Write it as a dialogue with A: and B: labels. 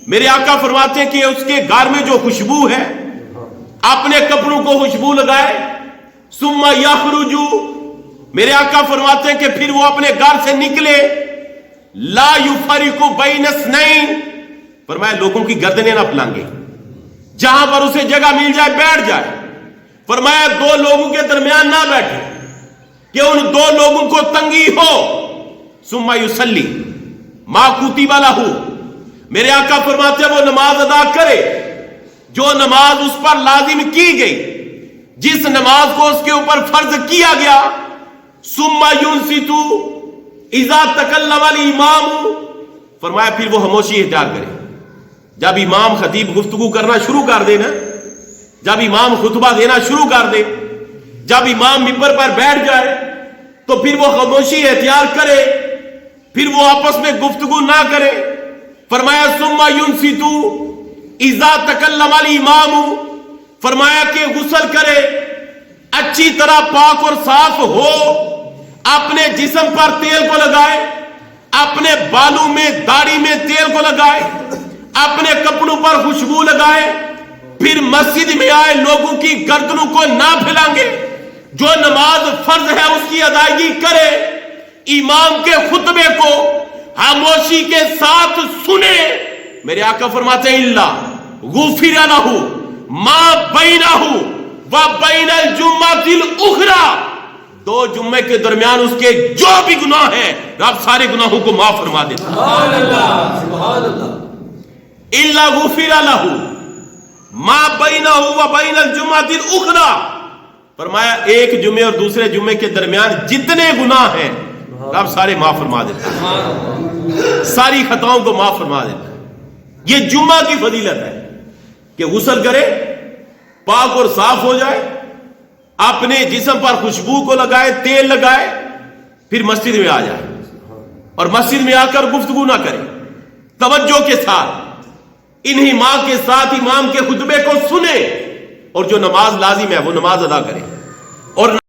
A: میرے آقا فرماتے ہیں کہ اس کے گھر میں جو خوشبو ہے اپنے کپڑوں کو خوشبو لگائے، ثم یخرج، میرے آقا فرماتے ہیں کہ پھر وہ اپنے گھر سے نکلے، لا یفرق بین اثنین، فرمایا لوگوں کی گردنیں نہ پلانگے، جہاں پر اسے جگہ مل جائے بیٹھ جائے، فرمایا دو لوگوں کے درمیان نہ بیٹھے کہ ان دو لوگوں کو تنگی ہو، ثم یصلی ما کتب لہ، میرے آقا فرماتے ہیں وہ نماز ادا کرے جو نماز اس پر لازم کی گئی، جس نماز کو اس کے اوپر فرض کیا گیا، ثم ینصت اذا تکلم الامام، فرمایا پھر وہ خاموشی اختیار کرے، جب امام خطیب گفتگو کرنا شروع کر دے نا، جب امام خطبہ دینا شروع کر دے، جب امام ممبر پر بیٹھ جائے تو پھر وہ خاموشی اختیار کرے، پھر وہ آپس میں گفتگو نہ کرے، فرمایا ثم ینصت اذا تکلم الامام، فرمایا کہ غسل کرے، اچھی طرح پاک اور صاف ہو، اپنے جسم پر تیل کو لگائے، اپنے بالوں میں داڑھی میں تیل کو لگائے، اپنے کپڑوں پر خوشبو لگائے، پھر مسجد میں آئے، لوگوں کی گردنوں کو نہ پھیلانگے، جو نماز فرض ہے اس کی ادائیگی کرے، امام کے خطبے کو خاموشی کے ساتھ سنے، میرے آقا فرماتے ہیں اللہ غفر لہ ما بینہ وبین الجمعۃ الاخری، دو جمعے کے درمیان اس کے جو بھی گناہ ہیں رب سارے گناہوں کو معاف فرما دیتا ہے،
B: سبحان اللہ سبحان اللہ،
A: الا غفر لہ ما بینہ وبین الجمعۃ الاخری، فرمایا ایک جمعے اور دوسرے جمعے کے درمیان جتنے گناہ ہیں رب سارے معاف فرما دیتا ہے، ساری خطاؤں کو معاف فرما دیتا ہے۔ یہ جمعہ کی فضیلت ہے کہ غسل کرے، پاک اور صاف ہو جائے، اپنے جسم پر خوشبو کو لگائے، تیل لگائے، پھر مسجد میں آ جائے اور مسجد میں آ کر گفتگو نہ کرے، توجہ کے ساتھ انہماک کے ساتھ امام کے خطبے کو سنے، اور جو نماز لازم ہے وہ نماز ادا کرے، اور